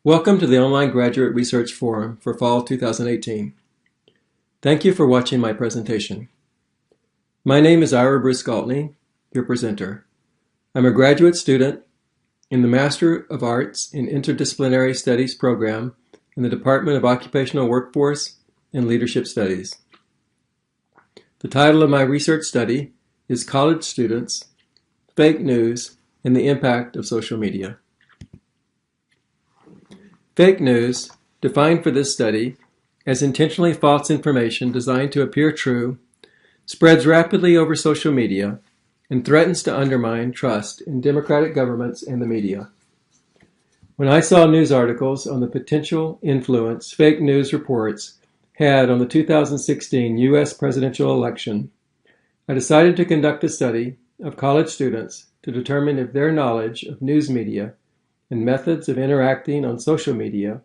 Welcome to the Online Graduate Research Forum for Fall 2018. Thank you for watching my presentation. My name is Ira Bruce Galtney, your presenter. I'm a graduate student in the Master of Arts in Interdisciplinary Studies program in the Department of Occupational Workforce and Leadership Studies. The title of my research study is College Students, Fake News, and the Impact of Social Media. Fake news, defined for this study as intentionally false information designed to appear true, spreads rapidly over social media and threatens to undermine trust in democratic governments and the media. When I saw news articles on the potential influence fake news reports had on the 2016 U.S. presidential election, I decided to conduct a study of college students to determine if their knowledge of news media and methods of interacting on social media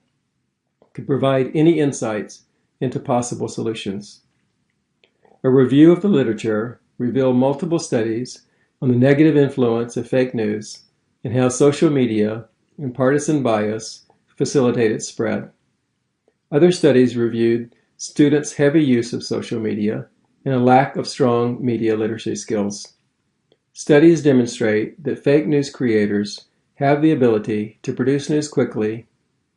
could provide any insights into possible solutions. A review of the literature revealed multiple studies on the negative influence of fake news and how social media and partisan bias facilitate its spread. Other studies reviewed students' heavy use of social media and a lack of strong media literacy skills. Studies demonstrate that fake news creators have the ability to produce news quickly,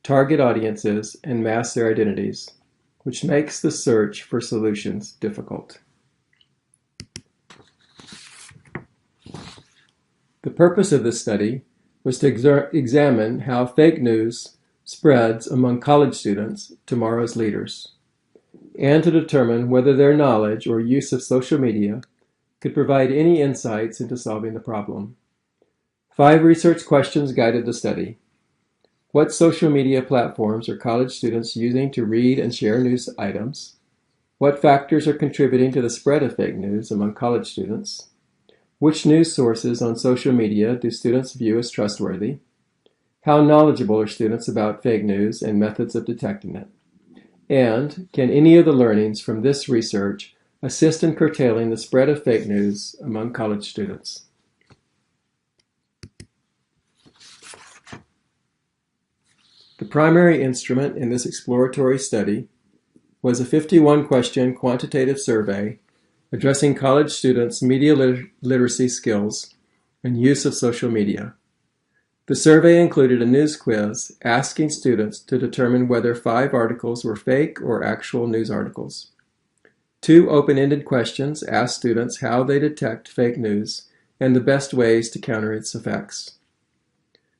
target audiences, and mask their identities, which makes the search for solutions difficult. The purpose of this study was to examine how fake news spreads among college students, tomorrow's leaders, and to determine whether their knowledge or use of social media could provide any insights into solving the problem. 5 research questions guided the study. What social media platforms are college students using to read and share news items? What factors are contributing to the spread of fake news among college students? Which news sources on social media do students view as trustworthy? How knowledgeable are students about fake news and methods of detecting it? And can any of the learnings from this research assist in curtailing the spread of fake news among college students? The primary instrument in this exploratory study was a 51-question quantitative survey addressing college students' media literacy skills and use of social media. The survey included a news quiz asking students to determine whether 5 articles were fake or actual news articles. 2 open-ended questions asked students how they detect fake news and the best ways to counter its effects.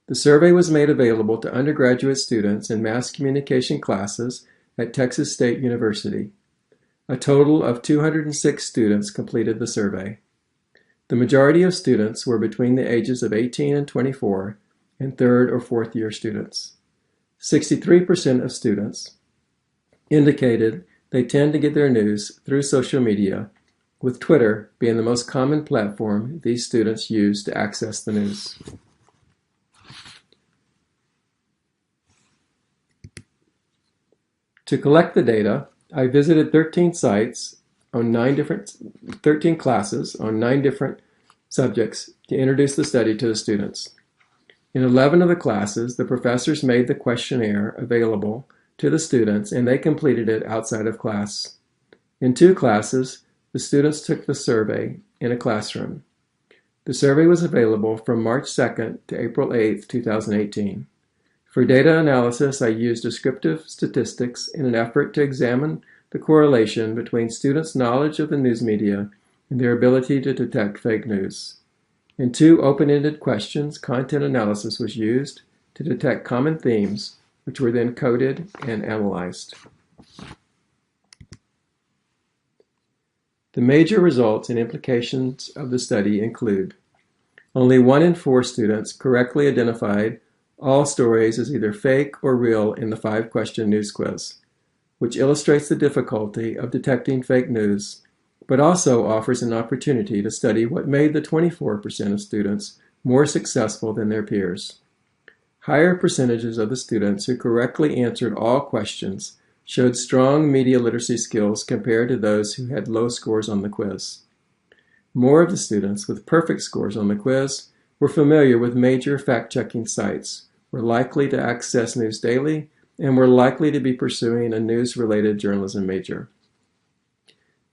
The survey was made available to undergraduate students in mass communication classes at Texas State University. A total of 206 students completed the survey. The majority of students were between the ages of 18 and 24 and 3rd or 4th year students. 63% of students indicated they tend to get their news through social media, with Twitter being the most common platform these students use to access the news. To collect the data, I visited 13 sites on 13 classes on 9 different subjects to introduce the study to the students. In 11 of the classes, the professors made the questionnaire available to the students and they completed it outside of class. In 2 classes, the students took the survey in a classroom. The survey was available from March 2nd to April 8th, 2018. For data analysis, I used descriptive statistics in an effort to examine the correlation between students' knowledge of the news media and their ability to detect fake news. In 2 open-ended questions, content analysis was used to detect common themes, which were then coded and analyzed. The major results and implications of the study include: only 1 in 4 students correctly identified all stories as either fake or real in the 5-question news quiz, which illustrates the difficulty of detecting fake news, but also offers an opportunity to study what made the 24% of students more successful than their peers. Higher percentages of the students who correctly answered all questions showed strong media literacy skills compared to those who had low scores on the quiz. More of the students with perfect scores on the quiz were familiar with major fact-checking sites, were likely to access news daily and were likely to be pursuing a news-related journalism major.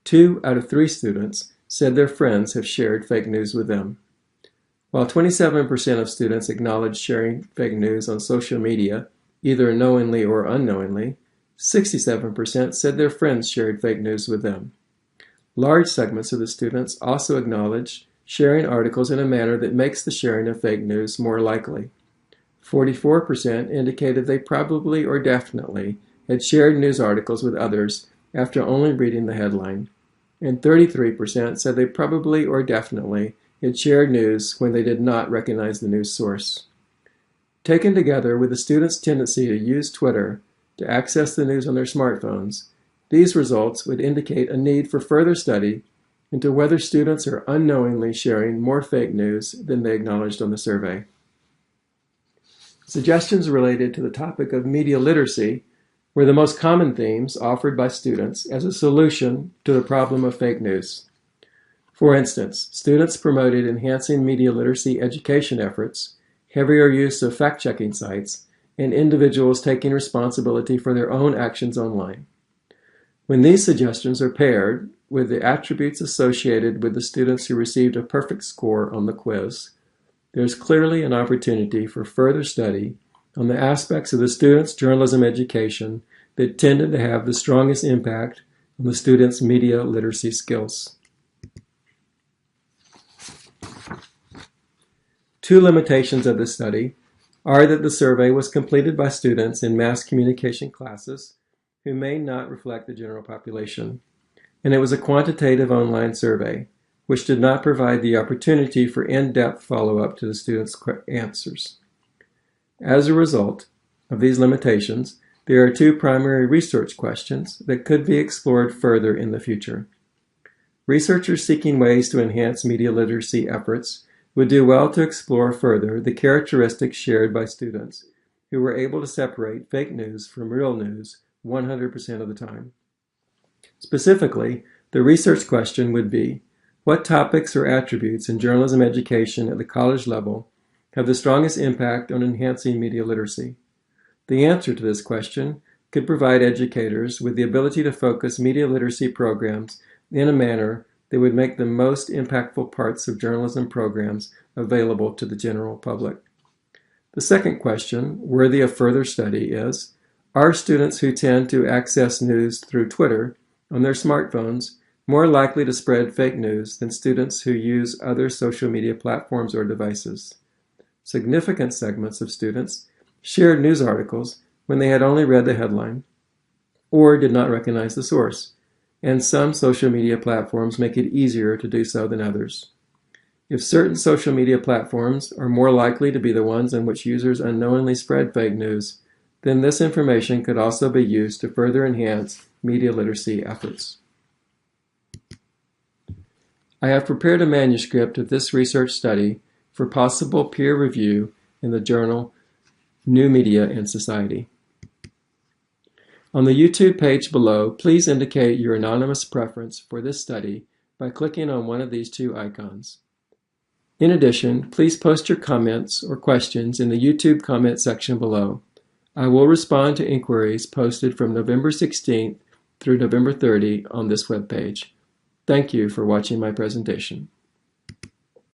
2 out of 3 students said their friends have shared fake news with them. While 27% of students acknowledged sharing fake news on social media, either knowingly or unknowingly, 67% said their friends shared fake news with them. Large segments of the students also acknowledged sharing articles in a manner that makes the sharing of fake news more likely. 44% indicated they probably or definitely had shared news articles with others after only reading the headline, and 33% said they probably or definitely had shared news when they did not recognize the news source. Taken together with the students' tendency to use Twitter to access the news on their smartphones, these results would indicate a need for further study into whether students are unknowingly sharing more fake news than they acknowledged on the survey. Suggestions related to the topic of media literacy were the most common themes offered by students as a solution to the problem of fake news. For instance, students promoted enhancing media literacy education efforts, heavier use of fact-checking sites, and individuals taking responsibility for their own actions online. When these suggestions are paired with the attributes associated with the students who received a perfect score on the quiz, there's clearly an opportunity for further study on the aspects of the students' journalism education that tended to have the strongest impact on the students' media literacy skills. 2 limitations of this study are that the survey was completed by students in mass communication classes who may not reflect the general population, and it was a quantitative online survey, which did not provide the opportunity for in-depth follow-up to the students' answers. As a result of these limitations, there are 2 primary research questions that could be explored further in the future. Researchers seeking ways to enhance media literacy efforts would do well to explore further the characteristics shared by students who were able to separate fake news from real news 100% of the time. Specifically, the research question would be, what topics or attributes in journalism education at the college level have the strongest impact on enhancing media literacy? The answer to this question could provide educators with the ability to focus media literacy programs in a manner that would make the most impactful parts of journalism programs available to the general public. The second question, worthy of further study, is, are students who tend to access news through Twitter on their smartphones more likely to spread fake news than students who use other social media platforms or devices? Significant segments of students shared news articles when they had only read the headline or did not recognize the source, and some social media platforms make it easier to do so than others. If certain social media platforms are more likely to be the ones in which users unknowingly spread fake news, then this information could also be used to further enhance media literacy efforts. I have prepared a manuscript of this research study for possible peer review in the journal New Media in Society. On the YouTube page below, please indicate your anonymous preference for this study by clicking on one of these 2 icons. In addition, please post your comments or questions in the YouTube comment section below. I will respond to inquiries posted from November 16th through November 30 on this webpage. Thank you for watching my presentation.